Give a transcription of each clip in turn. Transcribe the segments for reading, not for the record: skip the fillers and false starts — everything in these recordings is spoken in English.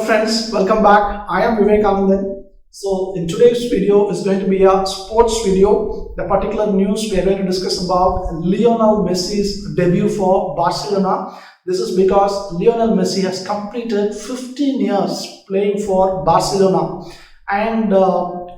friends, welcome back. I am Vivekanandan. So in today's video is going to be a sports video. The particular news we are going to discuss about Lionel Messi's debut for Barcelona. This is because Lionel Messi has completed 15 years playing for Barcelona. And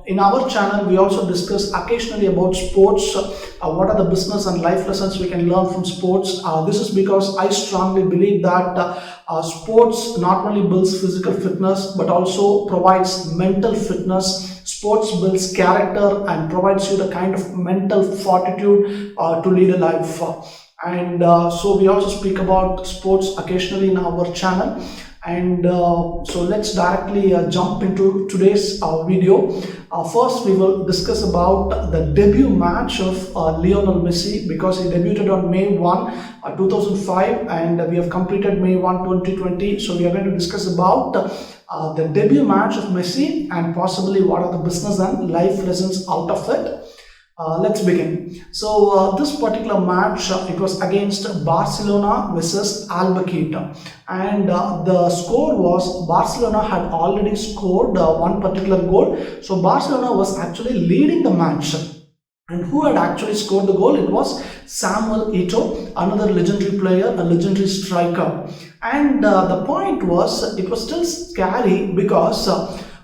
in our channel, we also discuss occasionally about sports. What are the business and life lessons we can learn from sports? This is because I strongly believe that sports not only builds physical fitness but also provides mental fitness. Sports builds character and provides you the kind of mental fortitude to lead a life. And so we also speak about sports occasionally in our channel. And so let's directly jump into today's video. First we will discuss about the debut match of Lionel Messi, because he debuted on May 1, 2005 and we have completed May 1, 2020. So we are going to discuss about the debut match of Messi and possibly what are the business and life lessons out of it. Let's begin. So this particular match, it was against Barcelona versus Rijkaard, and the score was Barcelona had already scored one particular goal. So Barcelona was actually leading the match. And who had actually scored the goal? It was Samuel Eto'o, another legendary player, a legendary striker. And the point was, it was still scary because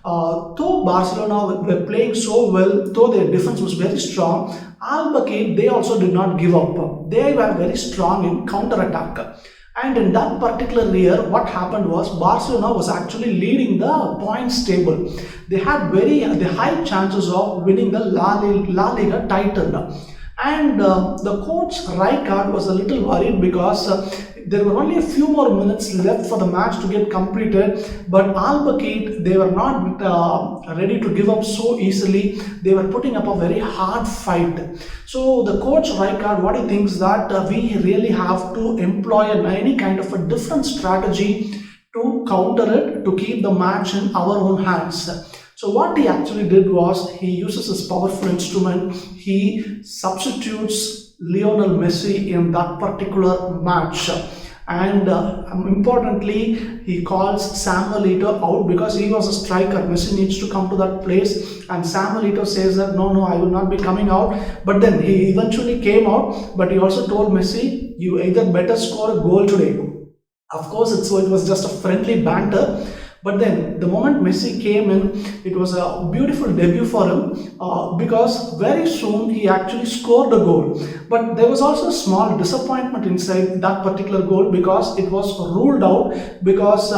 though Barcelona were playing so well, though their defense was very strong, Rijkaard, they also did not give up. They were very strong in counter-attack. And in that particular year, what happened was Barcelona was actually leading the points table. They had the high chances of winning the La Liga title. And the coach Rijkaard was a little worried because there were only a few more minutes left for the match to get completed, but Rijkaard, they were not ready to give up so easily. They were putting up a very hard fight. So the coach Rijkaard, what he thinks that we really have to employ any kind of a different strategy to counter it, to keep the match in our own hands. So what he actually did was, he uses his powerful instrument. He substitutes Lionel Messi in that particular match. And importantly, he calls Samuel Eto'o out because he was a striker. Messi needs to come to that place, and Samuel Eto'o says that no, I will not be coming out. But then he eventually came out, but he also told Messi, you either better score a goal today. Of course, it was just a friendly banter. But then the moment Messi came in, it was a beautiful debut for him because very soon he actually scored a goal. But there was also a small disappointment inside that particular goal because it was ruled out because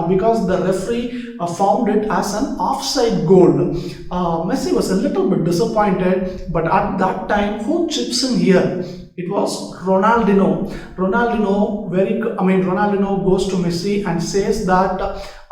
because the referee found it as an offside goal. Messi was a little bit disappointed, but at that time, who chips in here? It was Ronaldinho. Ronaldinho goes to Messi and says that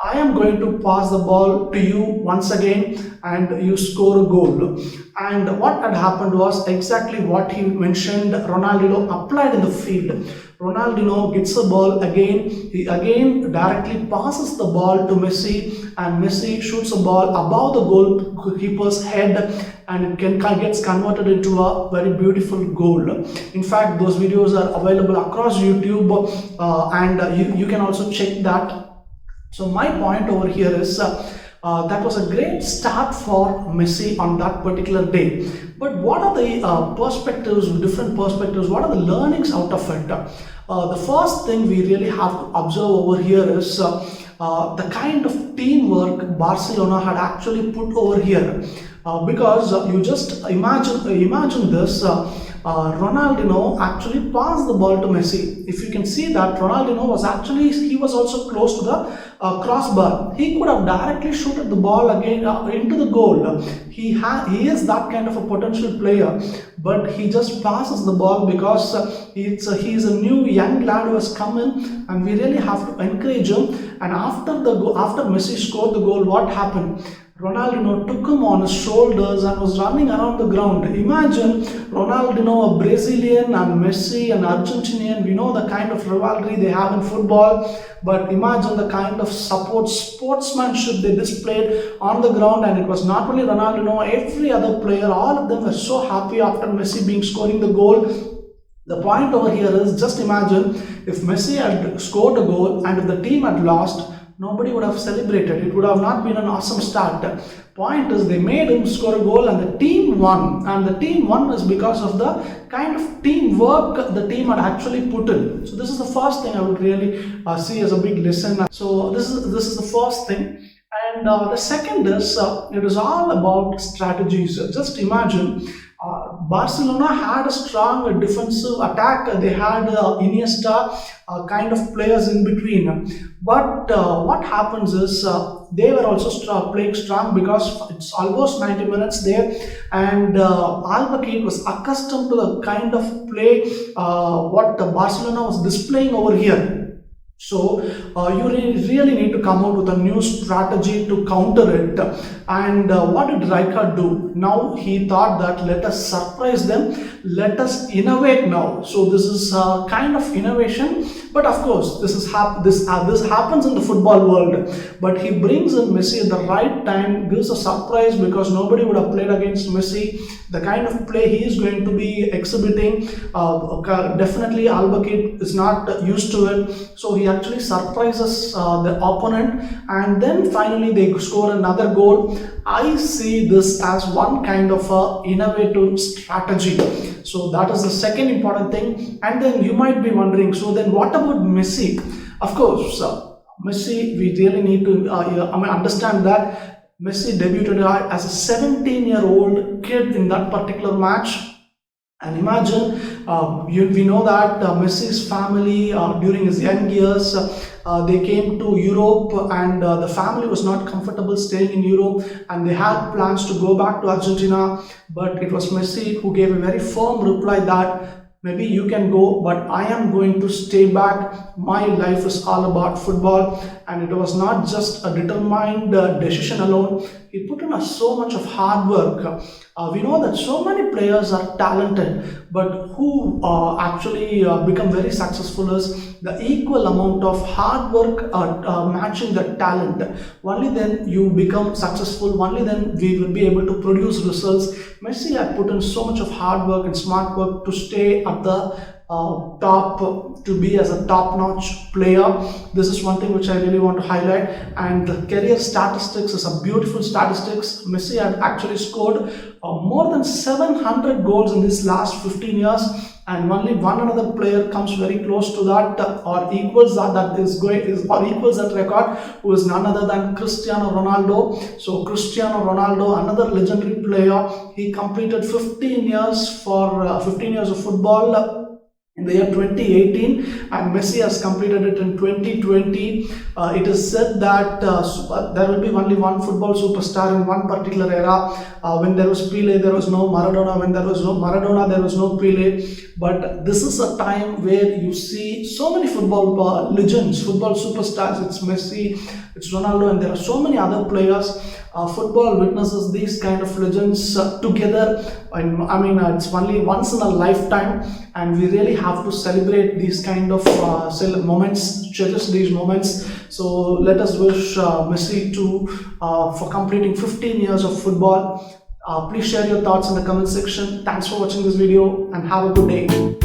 I am going to pass the ball to you once again and you score a goal. And what had happened was exactly what he mentioned. Ronaldinho applied in the field. Ronaldinho gets the ball again. He again directly passes the ball to Messi, and Messi shoots a ball above the goalkeeper's head, and it gets converted into a very beautiful goal. In fact, those videos are available across YouTube, and you can also check that. So my point over here is that was a great start for Messi on that particular day. But what are the different perspectives, what are the learnings out of it? The first thing we really have to observe over here is the kind of teamwork Barcelona had actually put over here. Because you just imagine this, Ronaldinho actually passed the ball to Messi. If you can see that Ronaldinho was also close to the crossbar. He could have directly shooted the ball again into the goal. He is that kind of a potential player, but he just passes the ball because he is a new young lad who has come in, and we really have to encourage him. And after Messi scored the goal, what happened? Ronaldinho took him on his shoulders and was running around the ground. Imagine Ronaldinho, a Brazilian, and Messi, an Argentinian. We know the kind of rivalry they have in football, but imagine the kind of sportsmanship they displayed on the ground. And it was not only Ronaldinho, every other player, all of them were so happy after Messi scoring the goal. The point over here is, just imagine if Messi had scored a goal and if the team had lost, nobody would have celebrated. It would have not been an awesome start. Point is, they made him score a goal and the team won. And the team won is because of the kind of teamwork the team had actually put in. So this is the first thing I would really see as a big lesson. So this is the first thing. And the second is, it is all about strategies. Just imagine, Barcelona had a strong defensive attack. They had Iniesta kind of players in between. But what happens is, they were also playing strong because it's almost 90 minutes there, and Rijkaard was accustomed to the kind of play what Barcelona was displaying over here. So you really need to come out with a new strategy to counter it. And what did Rijkaard do? Now he thought that let us surprise them, let us innovate now. So this is a kind of innovation, but of course this happens in the football world. But he brings in Messi at the right time, gives a surprise because nobody would have played against Messi. The kind of play he is going to be exhibiting, definitely Rijkaard is not used to it. So he actually surprises the opponent, and then finally they score another goal. I see this as one kind of a innovative strategy. So that is the second important thing. And then you might be wondering, so then what about Messi? Of course, Messi, we really need to understand that Messi debuted as a 17-year-old kid in that particular match. And imagine, we know that Messi's family during his young years, they came to Europe, and the family was not comfortable staying in Europe, and they had plans to go back to Argentina. But it was Messi who gave a very firm reply that maybe you can go, but I am going to stay back. My life is all about football. And it was not just a determined decision alone. He put in so much of hard work. We know that so many players are talented, but who actually become very successful is the equal amount of hard work matching the talent. Only then you become successful, only then we will be able to produce results. Messi had put in so much of hard work and smart work to stay at the top, to be as a top-notch player. This is one thing which I really want to highlight. And the career statistics is a beautiful statistics. Messi had actually scored more than 700 goals in these last 15 years, and only one another player comes very close to that or equals that record, who is none other than Cristiano Ronaldo. So Cristiano Ronaldo, another legendary player, he completed 15 years of football in the year 2018, and Messi has completed it in 2020. It is said that there will be only one football superstar in one particular era. When there was Pele, there was no Maradona. When there was no Maradona, there was no Pele. But this is a time where you see so many football legends, football superstars. It's Messi, it's Ronaldo, and there are so many other players. Football witnesses these kind of legends together. It's only once in a lifetime, and we really have to celebrate these kind of moments, cherish these moments. So let us wish Messi for completing 15 years of football. Please share your thoughts in the comment section. Thanks for watching this video, and have a good day.